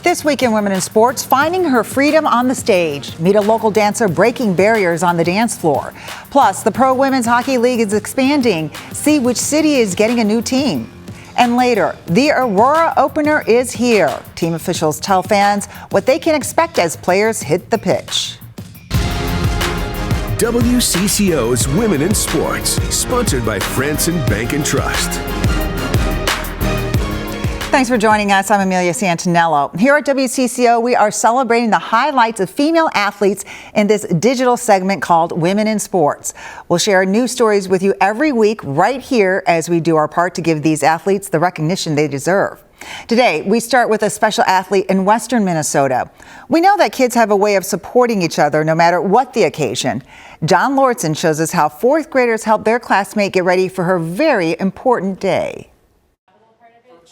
This week in Women in Sports, finding her freedom on the stage. Meet a local dancer breaking barriers on the dance floor. Plus, the Pro Women's Hockey League is expanding. See which city is getting a new team. And later, the Aurora opener is here. Team officials tell fans what they can expect as players hit the pitch. WCCO's Women in Sports, sponsored by Franson Bank and Trust. Thanks for joining us. I'm Amelia Santaniello. Here at WCCO, we are celebrating the highlights of female athletes in this digital segment called Women in Sports. We'll share news stories with you every week right here as we do our part to give these athletes the recognition they deserve. Today, we start with a special athlete in Western Minnesota. We know that kids have a way of supporting each other no matter what the occasion. John Lordson shows us how fourth graders help their classmate get ready for her very important day.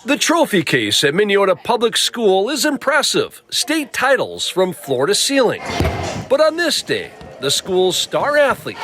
The trophy case at Minneota Public School is impressive. State titles from floor to ceiling. But on this day, the school's star athlete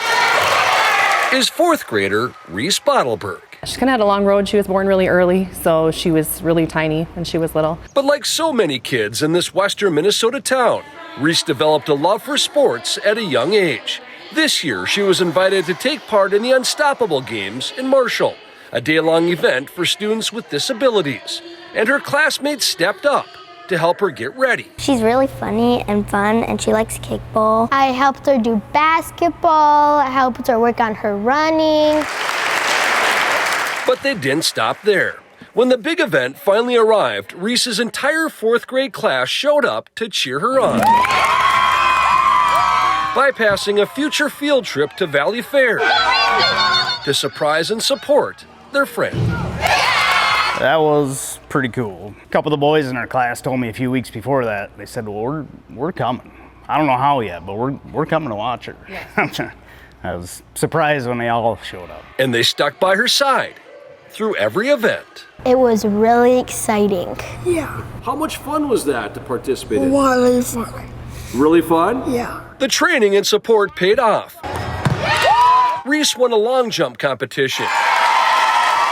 is fourth grader Reese Bottelberghe. She kind of had a long road. She was born really early, so she was really tiny when she was little. But like so many kids in this western Minnesota town, Reese developed a love for sports at a young age. This year, she was invited to take part in the Unstoppable Games in Marshall, a day-long event for students with disabilities. And her classmates stepped up to help her get ready. She's really funny and fun, and she likes kickball. I helped her do basketball. I helped her work on her running. But they didn't stop there. When the big event finally arrived, Reese's entire fourth grade class showed up to cheer her on, bypassing a future field trip to Valley Fair to surprise and support their friend. That was pretty cool. A couple of the boys in our class told me a few weeks before that, they said, well, we're coming. I don't know how yet, but we're coming to watch her. Yeah. I was surprised when they all showed up. And they stuck by her side through every event. It was really exciting. Yeah. How much fun was that to participate in? Really fun. Really fun? Yeah. The training and support paid off. Reese won a long jump competition.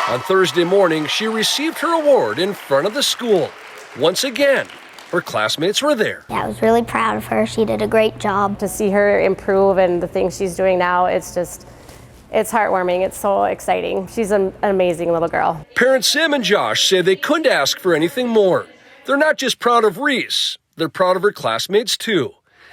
On Thursday morning, she received her award in front of the school. Once again, her classmates were there. Yeah, I was really proud of her. She did a great job. To see her improve and the things she's doing now, it's heartwarming. It's so exciting. She's an amazing little girl. Parents Sam and Josh say they couldn't ask for anything more. They're not just proud of Reese, they're proud of her classmates too.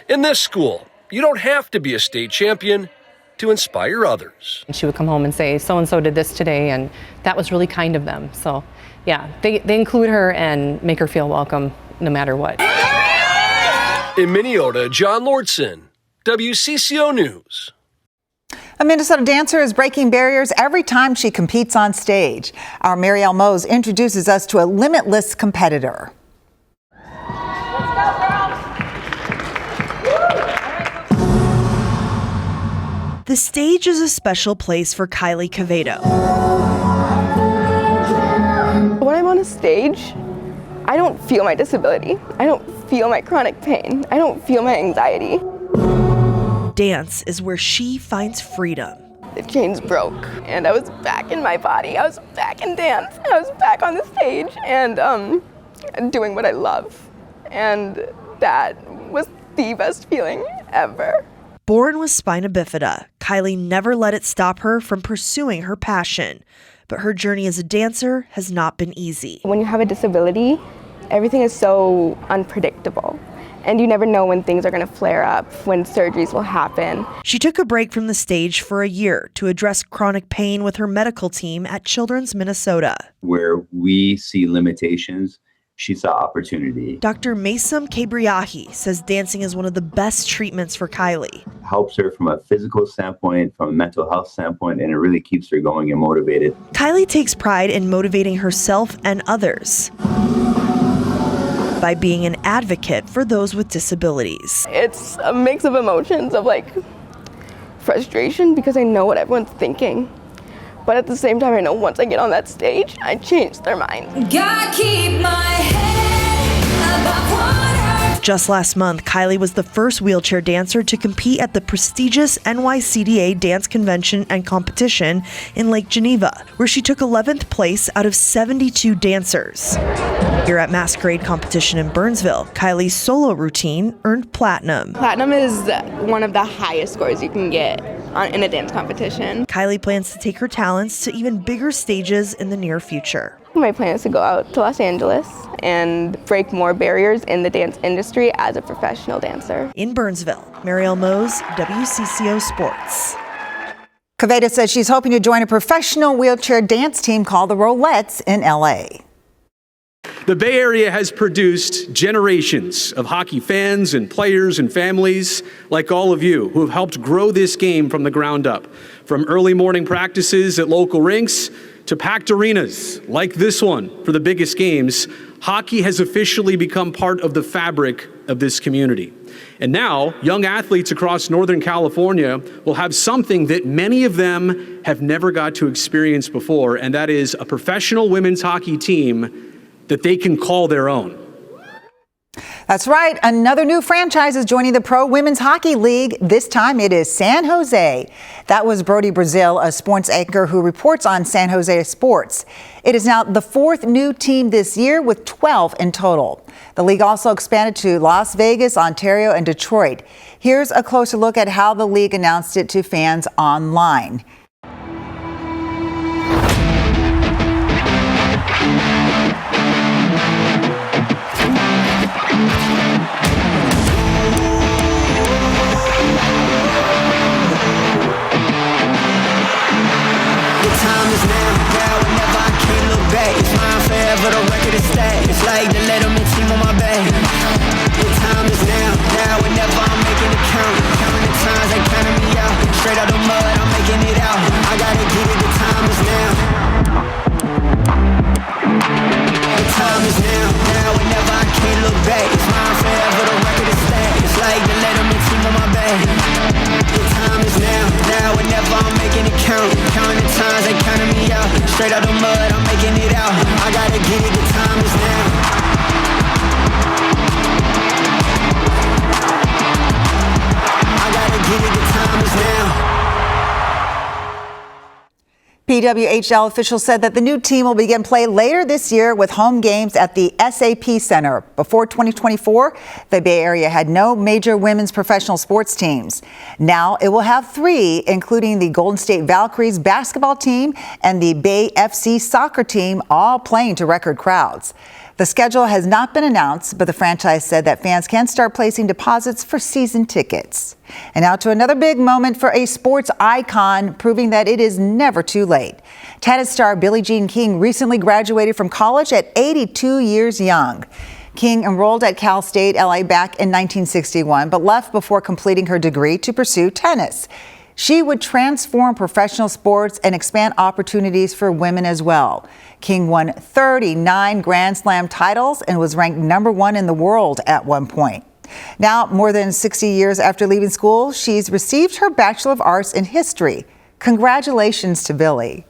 In this school, you don't have to be a state champion to inspire others. She would come home and say, so-and-so did this today, and that was really kind of them. So, yeah, they include her and make her feel welcome no matter what. In Minneota, John Lordson, WCCO News. A Minnesota dancer is breaking barriers every time she competes on stage. Our Marielle Mose introduces us to a limitless competitor. The stage is a special place for Kylie Cavedo. When I'm on a stage, I don't feel my disability. I don't feel my chronic pain. I don't feel my anxiety. Dance is where she finds freedom. The chains broke, and I was back in my body. I was back in dance. I was back on the stage, and doing what I love. And that was the best feeling ever. Born with spina bifida, Kylie never let it stop her from pursuing her passion. But her journey as a dancer has not been easy. When you have a disability, everything is so unpredictable. And you never know when things are going to flare up, when surgeries will happen. She took a break from the stage for a year to address chronic pain with her medical team at Children's Minnesota. Where we see limitations, she saw opportunity. Dr. Maysam Kebriahi says dancing is one of the best treatments for Kylie. Helps her from a physical standpoint, from a mental health standpoint, and it really keeps her going and motivated. Kylie takes pride in motivating herself and others by being an advocate for those with disabilities. It's a mix of emotions of frustration because I know what everyone's thinking. But at the same time, I know once I get on that stage, I change their mind. God keep my head above water. Just last month, Kylie was the first wheelchair dancer to compete at the prestigious NYCDA Dance Convention and Competition in Lake Geneva, where she took 11th place out of 72 dancers. Here at Masquerade Competition in Burnsville, Kylie's solo routine earned platinum. Platinum is one of the highest scores you can get in a dance competition. Kylie plans to take her talents to even bigger stages in the near future. My plan is to go out to Los Angeles and break more barriers in the dance industry as a professional dancer. In Burnsville, Marielle Mose, WCCO Sports. Kaveda says she's hoping to join a professional wheelchair dance team called the Rolettes in LA. The Bay Area has produced generations of hockey fans and players and families like all of you who have helped grow this game from the ground up. From early morning practices at local rinks to packed arenas like this one for the biggest games, hockey has officially become part of the fabric of this community. And now, young athletes across Northern California will have something that many of them have never got to experience before, and that is a professional women's hockey team that they can call their own. That's right. Another new franchise is joining the Pro Women's Hockey League. This time it is San Jose. That was Brody Brazil, a sports anchor who reports on San Jose sports. It is now the fourth new team this year with 12 in total. The league also expanded to Las Vegas, Ontario, and Detroit. Here's a closer look at how the league announced it to fans online. Forever the record is stacked. It's like the Letterman team on my back. The time is now or never. I'm making it count. Counting the times they counting me out. Straight out the mud, I'm making it out. I gotta get it. The time is now. The time is now or never. I can't look back. It's mine forever. The record is stacked. It's like the Letterman team on my back. The time is now or never. I'm making it count. Counting the times they counting me out. Straight out the mud, I'm making it out. I gotta get it, the time is now. I gotta get it, the time is now. PWHL officials said that the new team will begin play later this year with home games at the SAP Center. Before 2024, the Bay Area had no major women's professional sports teams. Now it will have three, including the Golden State Valkyries basketball team and the Bay FC soccer team, all playing to record crowds. The schedule has not been announced, but the franchise said that fans can start placing deposits for season tickets. And now to another big moment for a sports icon, proving that it is never too late. Tennis star Billie Jean King recently graduated from college at 82 years young. King enrolled at Cal State LA back in 1961, but left before completing her degree to pursue tennis. She would transform professional sports and expand opportunities for women as well. King won 39 Grand Slam titles and was ranked #1 in the world at one point. Now, more than 60 years after leaving school, she's received her Bachelor of Arts in History. Congratulations to Billie.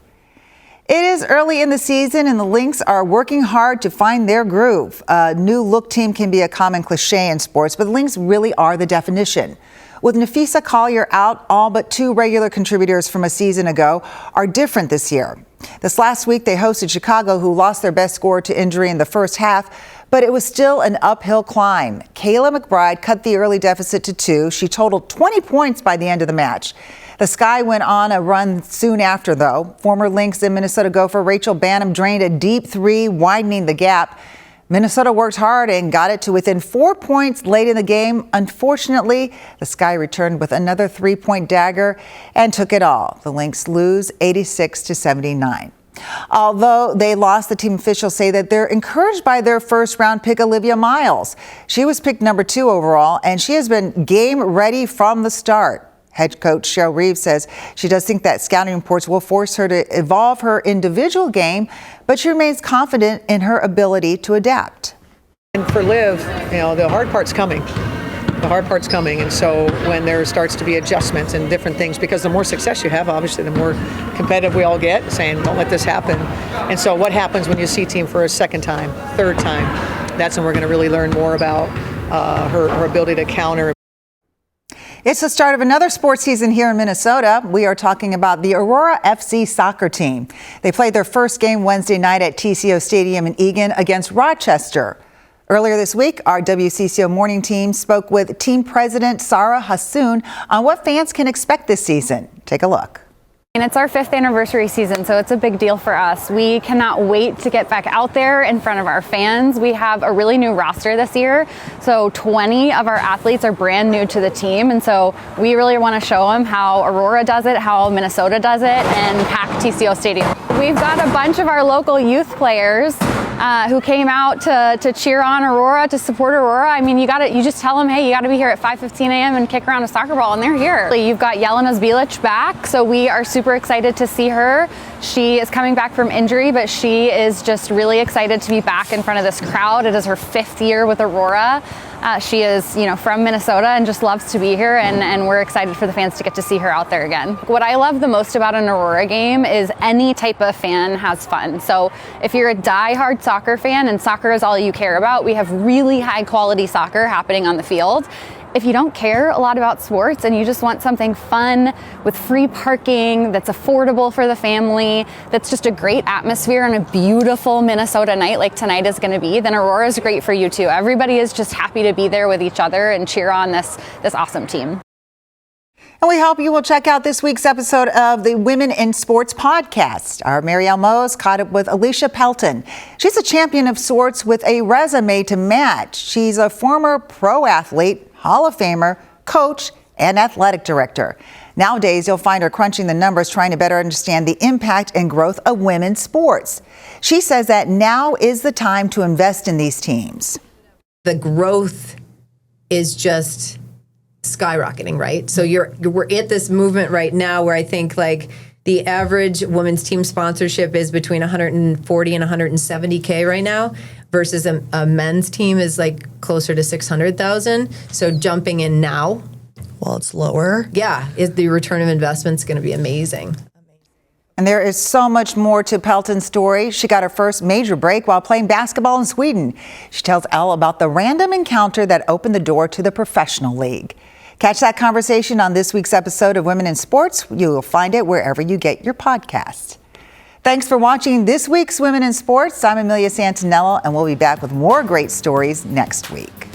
It is early in the season and the Lynx are working hard to find their groove. A new look team can be a common cliche in sports, but the Lynx really are the definition. With Nafisa Collier out, all but two regular contributors from a season ago are different this year. This last week, they hosted Chicago, who lost their best scorer to injury in the first half, but it was still an uphill climb. Kayla McBride cut the early deficit to 2. She totaled 20 points by the end of the match. The Sky went on a run soon after, though. Former Lynx and Minnesota Gopher Rachel Banham drained a deep 3, widening the gap. Minnesota worked hard and got it to within 4 points late in the game. Unfortunately, the Sky returned with another 3-point dagger and took it all. The Lynx lose 86-79. Although they lost, the team officials say that they're encouraged by their first-round pick, Olivia Miles. She was picked #2 overall, and she has been game ready from the start. Head coach Cheryl Reeve says she does think that scouting reports will force her to evolve her individual game, but she remains confident in her ability to adapt. And for Liv, the hard part's coming. The hard part's coming, and so when there starts to be adjustments and different things, because the more success you have, obviously, the more competitive we all get, saying, don't let this happen. And so what happens when you see team for a second time, third time? That's when we're going to really learn more about her ability to counter. It's the start of another sports season here in Minnesota. We are talking about the Aurora FC soccer team. They played their first game Wednesday night at TCO Stadium in Eagan against Rochester. Earlier this week, our WCCO morning team spoke with team president Sarah Hassoun on what fans can expect this season. Take a look. And it's our 5th anniversary season, so it's a big deal for us. We cannot wait to get back out there in front of our fans. We have a really new roster this year, so 20 of our athletes are brand new to the team, and so we really want to show them how Aurora does it, how Minnesota does it, and pack TCO Stadium. We've got a bunch of our local youth players who came out to cheer on Aurora, to support Aurora. I mean, you just tell them, hey, you got to be here at 5:15 a.m. and kick around a soccer ball, and they're here. You've got Jelena Zbilic back, so we are super excited to see her. She is coming back from injury, but she is just really excited to be back in front of this crowd. It is her 5th year with Aurora. She is, from Minnesota and just loves to be here, and we're excited for the fans to get to see her out there again. What I love the most about an Aurora game is any type of fan has fun. So if you're a die-hard soccer fan and soccer is all you care about, we have really high quality soccer happening on the field. If you don't care a lot about sports and you just want something fun with free parking that's affordable for the family, that's just a great atmosphere on a beautiful Minnesota night like tonight is going to be, then Aurora is great for you too. Everybody is just happy to be there with each other and cheer on this awesome team. And we hope you will check out this week's episode of the Women in Sports podcast. Our Marielle Mose caught up with Alicia Pelton. She's a champion of sorts with a resume to match. She's a former pro athlete, Hall of Famer, coach, and athletic director. Nowadays, you'll find her crunching the numbers, trying to better understand the impact and growth of women's sports. She says that now is the time to invest in these teams. The growth is just skyrocketing, right? So we're at this movement right now where I think like the average women's team sponsorship is between 140 and 170K right now, versus a men's team is like closer to 600,000. So jumping in now, well, it's lower. Yeah, the return of investment is going to be amazing. And there is so much more to Pelton's story. She got her first major break while playing basketball in Sweden. She tells Elle about the random encounter that opened the door to the professional league. Catch that conversation on this week's episode of Women in Sports. You will find it wherever you get your podcasts. Thanks for watching this week's Women in Sports. I'm Amelia Santaniello, and we'll be back with more great stories next week.